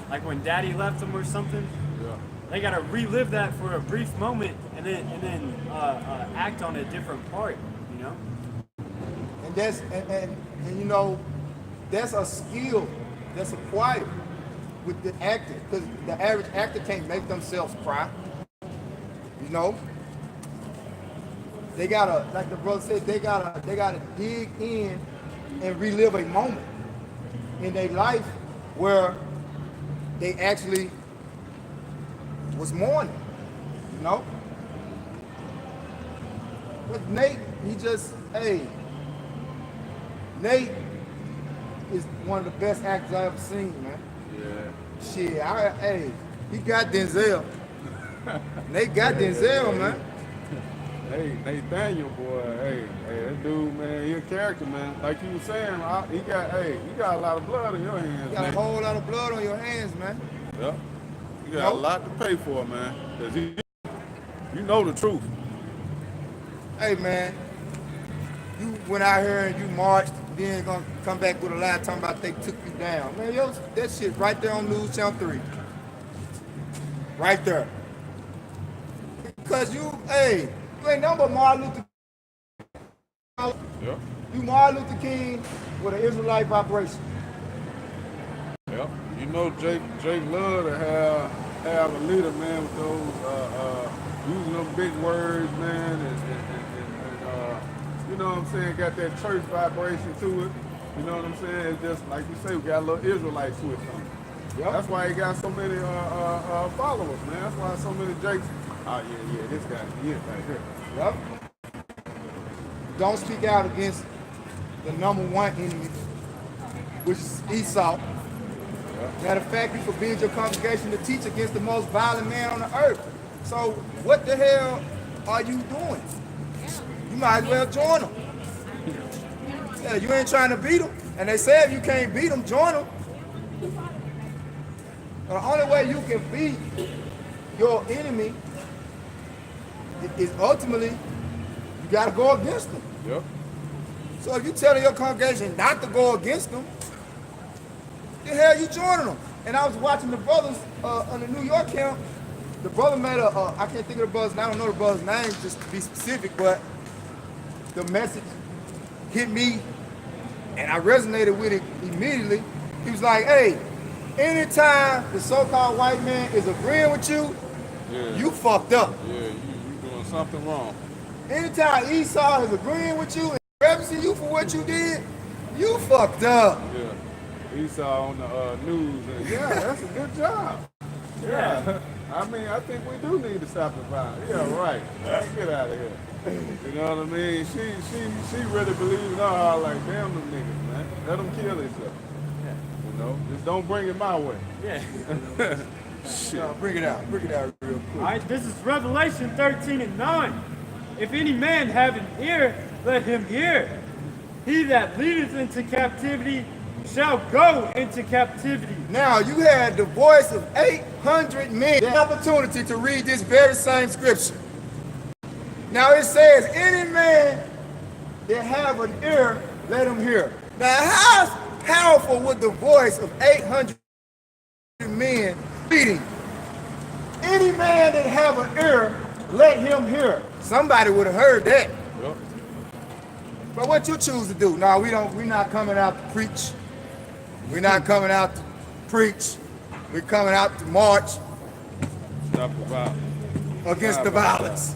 like when Daddy left them or something. Yeah. They gotta relive that for a brief moment, and then act on a different part. You know. And that's and you know, that's a skill that's acquired with the actor, because the average actor can't make themselves cry. You know, they gotta, like the brother said, they gotta dig in and relive a moment in their life where they actually was mourning. You know, but Nate, Nate is one of the best actors I ever seen, man. Yeah. Shit, he got Denzel. Nate got Denzel, man. Hey, Nathaniel, boy, hey, that dude, man, he a character, man. Like you were saying, he got a lot of blood on your hands, You got a man. whole lot of blood on your hands, man. Yeah. You got a lot to pay for, man. 'Cause you know the truth. Hey, man, you went out here and you marched, then gonna come back with a lie talking about they took you down. Man, yo, that shit right there on News Channel 3. Right there. Because you ain't nothing but Martin Luther King. Yeah. You Martin Luther King with an Israelite vibration. Yeah. You know Jake love to have a leader, man, with those using them big words, man, and you know what I'm saying, got that church vibration to it. You know what I'm saying? It's just like you say, we got a little Israelite switch on it. Yep. That's why he got so many followers, man. That's why so many Jakes. Oh yeah, this guy, he is right here. Yep. Don't speak out against the number one enemy, which is Esau. Yep. Matter of fact, you forbid your congregation to teach against the most violent man on the earth. So what the hell are you doing? You might as well join them. Yeah, you ain't trying to beat them. And they say if you can't beat them, join them. The only way you can beat your enemy is ultimately you got to go against them. Yep. So if you telling your congregation not to go against them, the hell you joining them? And I was watching the brothers on the New York camp. The brother made I can't think of the brother's name, I don't know the brother's name just to be specific, but the message hit me and I resonated with it immediately. He was like, hey, anytime the so-called white man is agreeing with you, you fucked up. Yeah, you doing something wrong. Anytime Esau is agreeing with you and referencing you for what you did, you fucked up. Yeah. Esau on the news. And yeah, that's a good job. Yeah. I mean, I think we do need to stop the violence. Yeah, right. Get out of here. You know what I mean? She really believes in her heart like, damn them niggas, man. Let them kill themselves. Yeah. You know? Just don't bring it my way. Yeah. Shit. No, bring it out real quick. All right, this is Revelation 13:9. If any man have an ear, let him hear. He that leadeth into captivity shall go into captivity. Now, you had the voice of 800 men, the opportunity to read this very same scripture. Now it says, any man that have an ear, let him hear. Now, how powerful would the voice of 800 men reading? Any man that have an ear, let him hear. Somebody would have heard that. Yep. But what you choose to do? No, we're not coming out to preach. We're not coming out to preach. We're coming out to march Stop the violence. against the violence.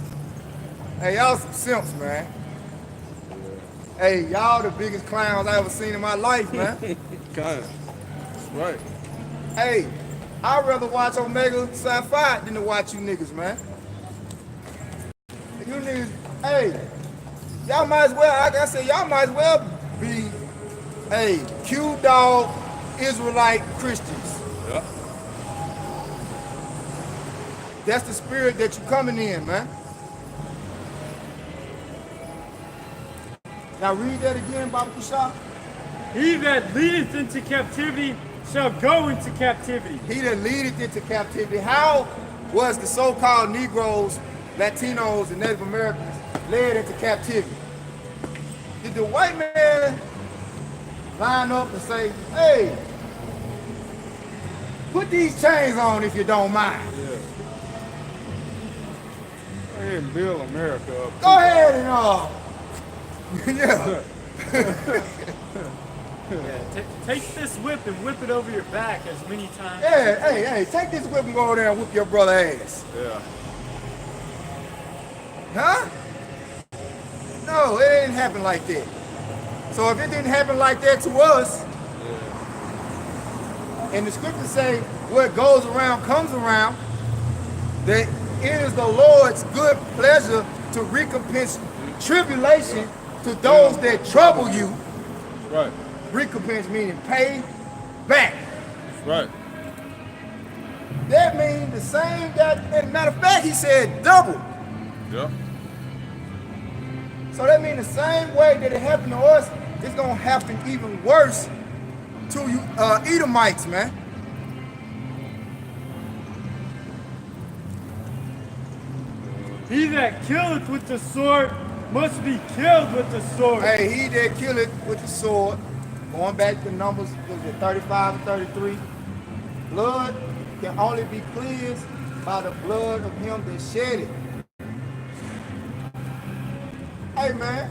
Hey, y'all some simps, man. Hey, y'all the biggest clowns I ever seen in my life, man. Kind of. That's right. Hey, I'd rather watch Omega Sci-Fi than to watch you niggas, man. You niggas, hey, y'all might as well, like I said, y'all might as well be, hey, Q-Dog Israelite Christians. Yeah. That's the spirit that you're coming in, man. Now read that again, Baba Kushah. He that leadeth into captivity shall go into captivity. He that leadeth into captivity. How was the so-called Negroes, Latinos, and Native Americans led into captivity? Did the white man line up and say, hey, put these chains on if you don't mind? Yeah. Go ahead and build America up. Go ahead and yeah. Yeah, take this whip and whip it over your back as many times. Yeah, hey, take this whip and go over there and whoop your brother ass. Yeah. Huh? No, it didn't happen like that. So if it didn't happen like that to us, and the scriptures say what goes around comes around, that it is the Lord's good pleasure to recompense tribulation to those that trouble you. Right. Recompense meaning pay back. Right. That means the same that, as a matter of fact, he said double. Yeah. So that means the same way that it happened to us, it's gonna happen even worse to you Edomites, man. He that killeth with the sword must be killed with the sword. Hey, he that killeth with the sword, going back to Numbers, was it 35 and 33? Blood can only be cleansed by the blood of him that shed it. Hey man,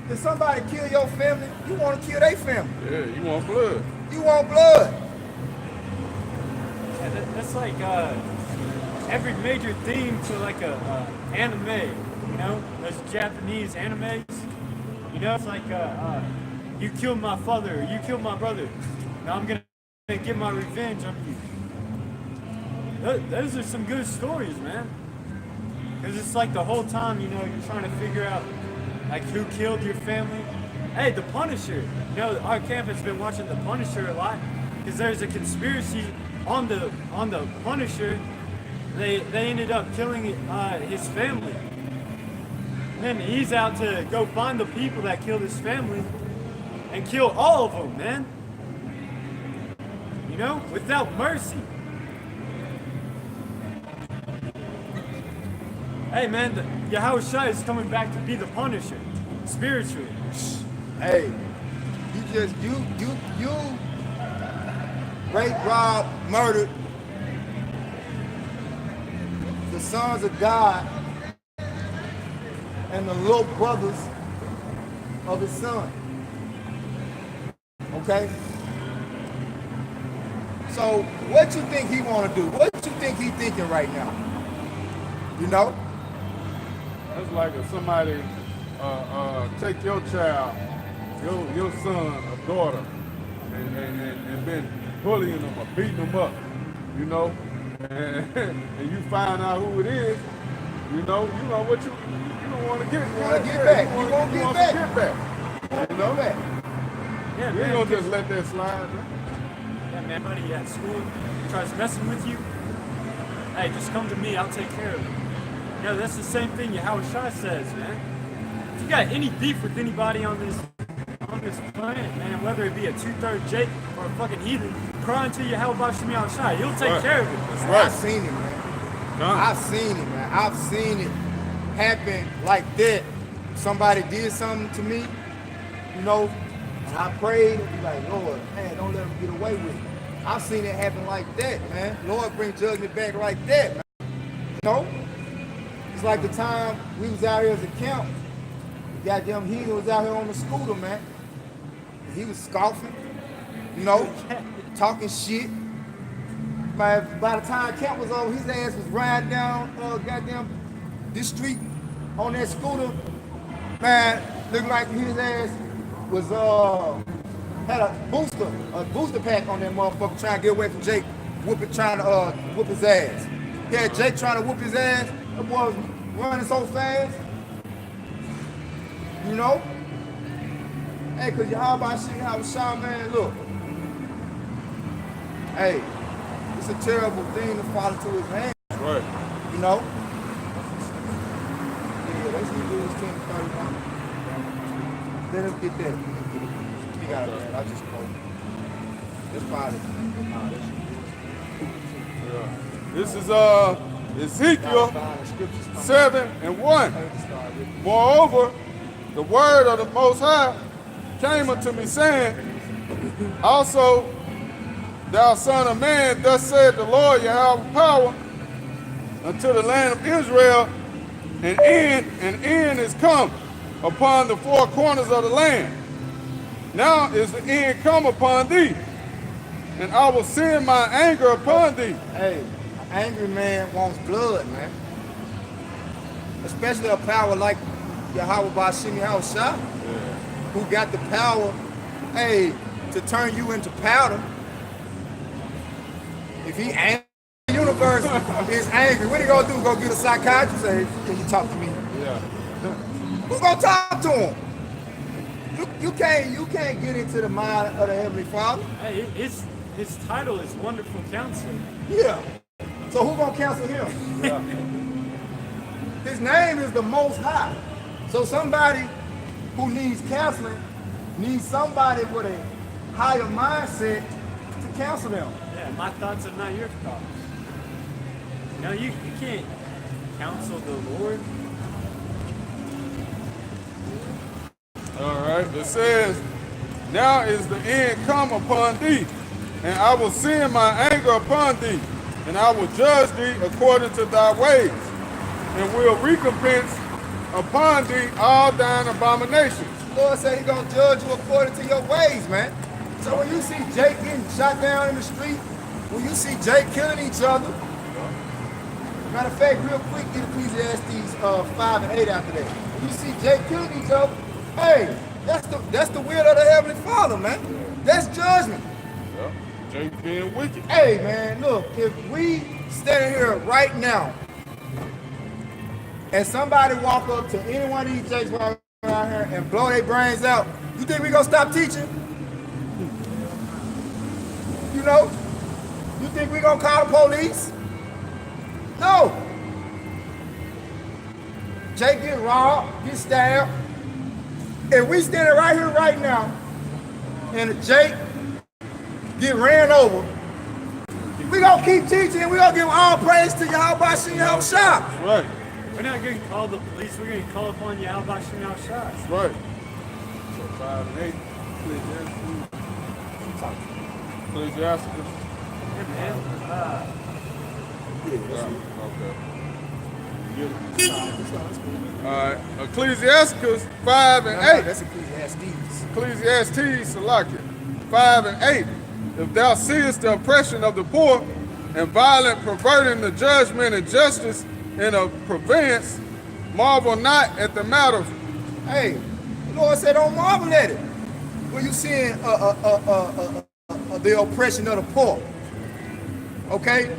if somebody kill your family, you want to kill their family. Yeah, you want blood. You want blood. Yeah, that's like every major theme to like a anime, you know, those Japanese animes. You know, it's like you killed my father, or you killed my brother. Now I'm gonna get my revenge on you. Those are some good stories, man. Because it's like the whole time, you know, you're trying to figure out like who killed your family. Hey, the Punisher. You know, our camp has been watching the Punisher a lot because there's a conspiracy on the Punisher. They ended up killing his family. And then he's out to go find the people that killed his family and kill all of them, man. You know, without mercy. Hey man, Yahushua is coming back to be the Punisher, spiritually. Hey, you raped, robbed, murdered the sons of God and the little brothers of his son. Okay? So what you think he want to do? What you think he thinking right now? You know? That's like if somebody take your child, your son or daughter, and been bullying them or beating them up, you know, and you find out who it is, you know what you don't want to get. You want to get back. You want to get back. You know? Back. Yeah, You man. ain't gonna just let that slide, man. Yeah, man, buddy at school tries messing with you. Hey, just come to me, I'll take care of it. You know, that's the same thing Yahushua says, man. If you got any beef with anybody on this planet, man, whether it be a 2/3 Jake or a fucking heathen, cry unto Yahushua, he'll take care of it. That's I've right. seen it, man. Done. I've seen it, man. I've seen it happen like that. Somebody did something to me, you know, and I prayed and be like, Lord, man, don't let them get away with it. I've seen it happen like that, man. Lord, bring judgment back like that, man. You know? It's like the time we was out here as a camp. The goddamn heathen was out here on the scooter, man. He was scoffing, you know, talking shit. By the time camp was over, his ass was riding down goddamn this street on that scooter. Man, looked like his ass was had a booster pack on that motherfucker trying to get away from Jake, trying to whoop his ass. He had Jake trying to whoop his ass. That boy was running so fast. You know? Hey, cause Yahushua, man, look. Hey, it's a terrible thing to fall into his hands. Right. You know? Yeah, let's do this 10:31. Let us get that. We got it, man. I just spoke. Let's find it. Yeah. This is Ezekiel 7:1. Moreover, the word of the Most High came unto me, saying, also, thou son of man, thus said the Lord Yahweh power, unto the land of Israel, an end is come upon the four corners of the land. Now is the end come upon thee, and I will send my anger upon thee. Hey, an angry man wants blood, man. Especially a power like Yahweh Bashim Yahushua, who got the power, hey, to turn you into powder. If he angry, the universe is angry. What he gonna do? Go get a psychiatrist? Say, can you talk to me? Yeah. Who's gonna talk to him? You can't get into the mind of the Heavenly Father. Hey, his title is Wonderful Counselor. Yeah. So who gonna counsel him? Yeah. His name is the Most High. So somebody who needs counseling needs somebody with a higher mindset to counsel them. Yeah, my thoughts are not your thoughts. No, you can't counsel the Lord. All right. It says, now is the end come upon thee, and I will send my anger upon thee, and I will judge thee according to thy ways, and will recompense upon thee all thine abominations. The Lord said He's gonna judge you according to your ways, man. So when you see Jake getting shot down in the street, when you see Jake killing each other, matter of fact, real quick, get Ecclesiastes 5 and 8 after that. When you see Jake killing each other, hey, that's the will of the Heavenly Father, man. That's judgment. Yeah. Jake being wicked. Hey, man, look, if we standing here right now and somebody walk up to any one of these Jakes around here and blow their brains out, you think we gonna stop teaching? You know? You think we gonna call the police? No. Jake get robbed, get stabbed. If we standing right here right now and Jake get ran over, we gonna keep teaching and we gonna give all praise to Yahweh Shem Yahushua. Right. We're not going to call the police. We're going to call upon Yahweh Shem Yahushua. Right. So 5 and 8. Ecclesiastes. Yeah, man. Okay. All right. Ecclesiastes 5 and 8. That's Ecclesiastes. Ecclesiastes, Salakia, 5 and 8. If thou seest the oppression of the poor, and violent perverting the judgment and justice in a purveyance, marvel not at the matter. Hey, the Lord said don't marvel at it. When you seeing the oppression of the poor. Okay?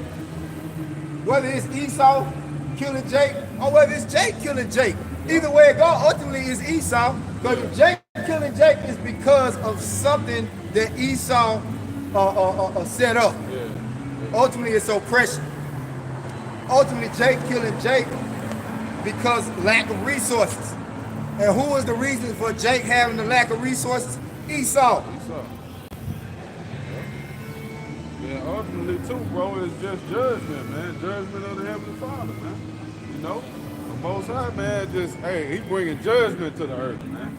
Whether it's Esau killing Jake or whether it's Jake killing Jake. Either way it goes, ultimately it's Esau. Because if Jake killing Jake is because of something that Esau set up. Yeah. Ultimately it's oppression. Ultimately Jake killing Jake because lack of resources. And who was the reason for Jake having the lack of resources? Esau. Yeah, ultimately too, bro, it's just judgment, man. Judgment of the Heavenly Father, man. You know? The Most High, man, just, hey, he bringing judgment to the earth, man.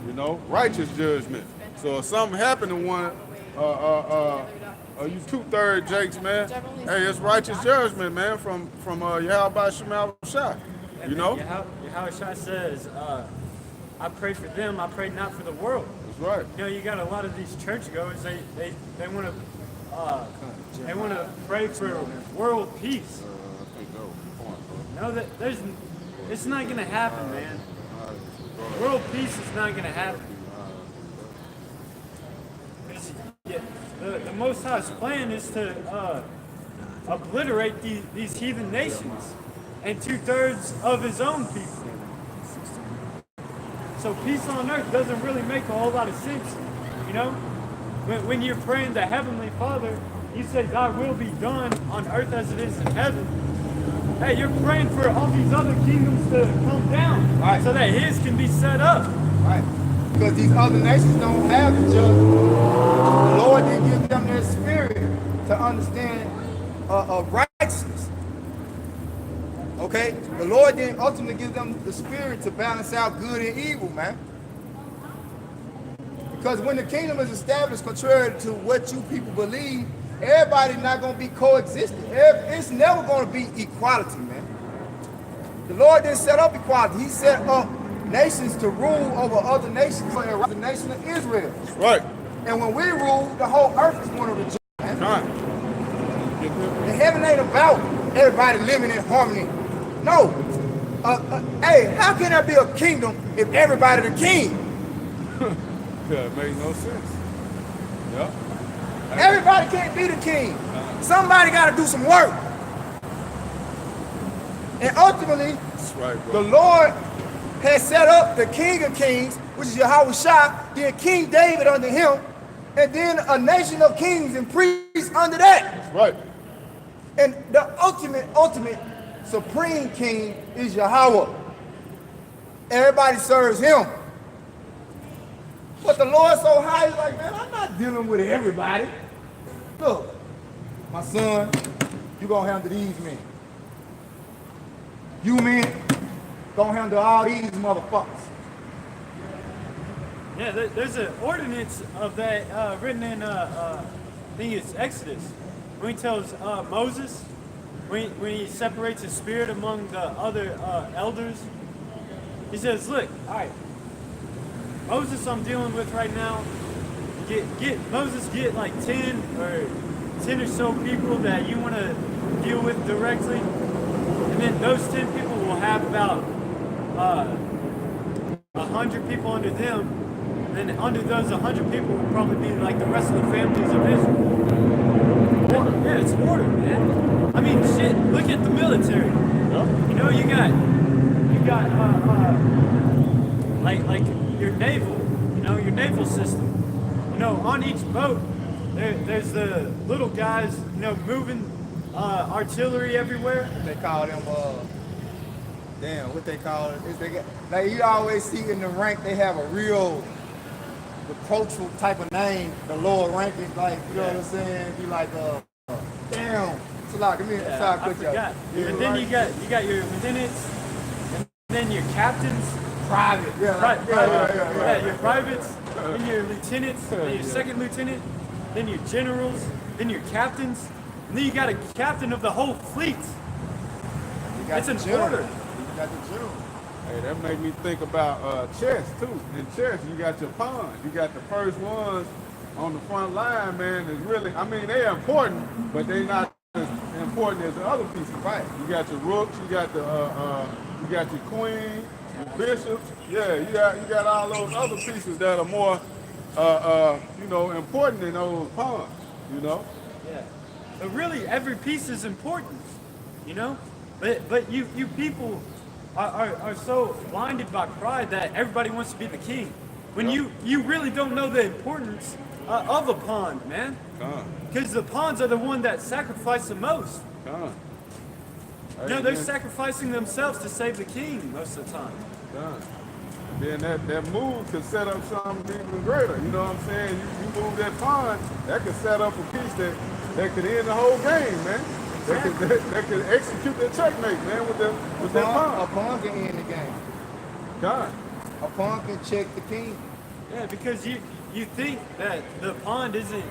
You know? Righteous judgment. So if something happened to one, you 2/3 Jakes, man, hey, it's righteous judgment, man, from Yahweh Shem Yahushua. You know? Yahushua says, I pray for them, I pray not for the world. That's right. You know, you got a lot of these churchgoers, they want to pray for world peace. I think that was the point, bro. No, it's not going to happen, man. World peace is not going to happen. The Most High's plan is to obliterate these heathen nations and 2/3 of His own people. So peace on earth doesn't really make a whole lot of sense, you know? When you're praying to Heavenly Father, you say, "Thy will be done on earth as it is in heaven." Hey, you're praying for all these other kingdoms to come down, Right. so that His can be set up. Right. Because these other nations don't have the judgment. The Lord didn't give them their spirit to understand righteousness. Okay? The Lord didn't ultimately give them the spirit to balance out good and evil, man. Because when the kingdom is established contrary to what you people believe, everybody's not going to be coexisting. It's never going to be equality, man. The Lord didn't set up equality. He set up nations to rule over other nations, like the nation of Israel. Right. And when we rule, the whole earth is going to rejoice. Man. Right. The heaven ain't about everybody living in harmony. No. Hey, how can there be a kingdom if everybody the king? Yeah, it makes no sense. Yeah. Everybody can't be the king. Somebody got to do some work. And ultimately, That's right, the bro. Lord has set up the King of Kings, which is Yahushua, then King David under him, and then a nation of kings and priests under that. That's right. And the ultimate supreme king is Yahweh. Everybody serves him. But the Lord so high, he's like, man, I'm not dealing with everybody. Look, my son, you gonna handle these men. You men gonna handle all these motherfuckers. Yeah, there's an ordinance of that written in, I think it's Exodus, when he tells Moses, when he separates his spirit among the other elders, he says, look, all right, Moses I'm dealing with right now, Moses get like 10 or so people that you want to deal with directly, and then those 10 people will have about 100 people under them, and then under those 100 people will probably be like the rest of the families of Israel. Order. Yeah, it's order, man. I mean, shit, look at the military. Yep. You know, you got like your naval, you know, your naval system. You know, on each boat, there's the little guys, you know, moving artillery everywhere. They call them, damn, what they call it? Is they get, like you always see in the rank, they have a real reproachful type of name. The lower ranking, like, you know what I'm saying? Be like, damn. It's a lot. Give me a side I quick. forgot. Yeah, And then right. you got your lieutenants, and then your captains. Private. Yeah, Yeah, your privates, then your lieutenants, then your second lieutenant, then your generals, then your captains, and then you got a captain of the whole fleet. You got It's the an general. order. You got the general. Hey, that made me think about chess too. In chess, you got your pawns. You got the first ones on the front line, man. Is really, I mean, they're important, but they're not as important as the other pieces. Right. You got your rooks. You got your queen, your bishops. Yeah, you got all those other pieces that are more, you know, important than those pawns. You know. Yeah. But really, every piece is important, you know? But you people are so blinded by pride that everybody wants to be the king. When you really don't know the importance of a pawn, man. Because the pawns are the one that sacrifice the most. You know, they're sacrificing themselves to save the king most of the time. Then that move could set up something even greater. You know what I'm saying? You move that pawn, that could set up a piece that could end the whole game, man. That could execute the checkmate, man, with that pawn. A pawn can end the game. God. A pawn can check the king. Yeah, because you think that the pawn isn't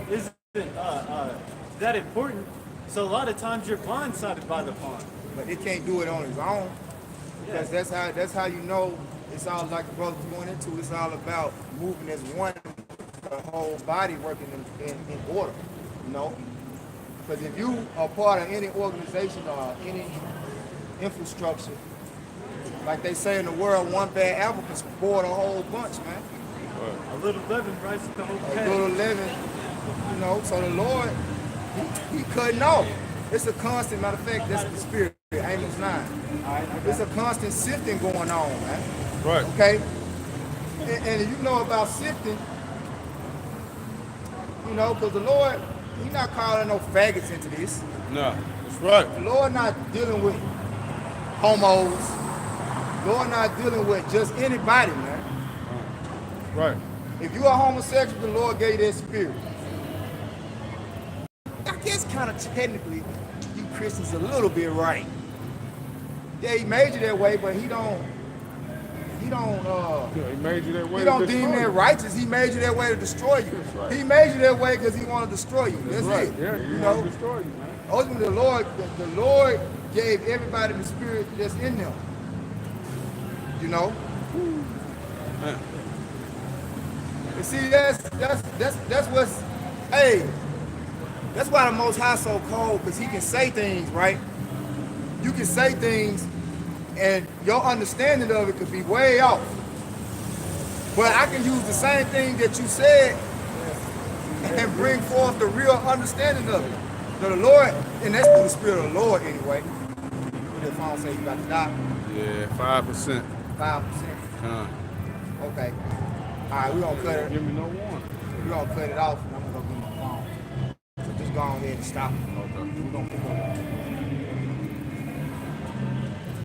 that important, so a lot of times you're blindsided by the pawn. But it can't do it on its own. Because that's how you know it's all like the brother's going into. It's all about moving as one, the whole body working in order. You know, because if you are part of any organization or any infrastructure, like they say in the world, one bad apple can spoil the whole bunch, man. A little leaven rises the whole A cake. little living, you know. So the Lord, he cutting off. It's a constant. Matter of fact, that's the spirit. Amos 9. It's a constant sifting going on, man. Right. Okay? And if you know about sifting, you know, because the Lord, He's not calling no faggots into this. No, that's right. The Lord not dealing with homos. The Lord not dealing with just anybody, man. Right. If you are homosexual, the Lord gave you that spirit. I guess kind of technically, you Christians a little bit right. Yeah, He made you that way, but He don't He made you that way. He to don't destroy deem you. that righteous. He made you that way to destroy you. That's right. He made you that way because He wanted to destroy you. That's Right. it. Yeah, you you know, want to destroy you, man. ultimately the Lord gave everybody the spirit that's in them. You know? Man. And see, that's what's, hey, that's why the Most High so cold, because He can say things, right? You can say things and your understanding of it could be way off. But I can use the same thing that you said and bring forth the real understanding of it. So the Lord, and that's through the Spirit of the Lord anyway. If I don't say you got to die, Yeah, 5%. 5%. Okay. All right, we're going to cut it. Give me no warning. We're going to cut it off and I'm going to go get my phone. So just go on ahead and stop it. Okay. We're going to pick up.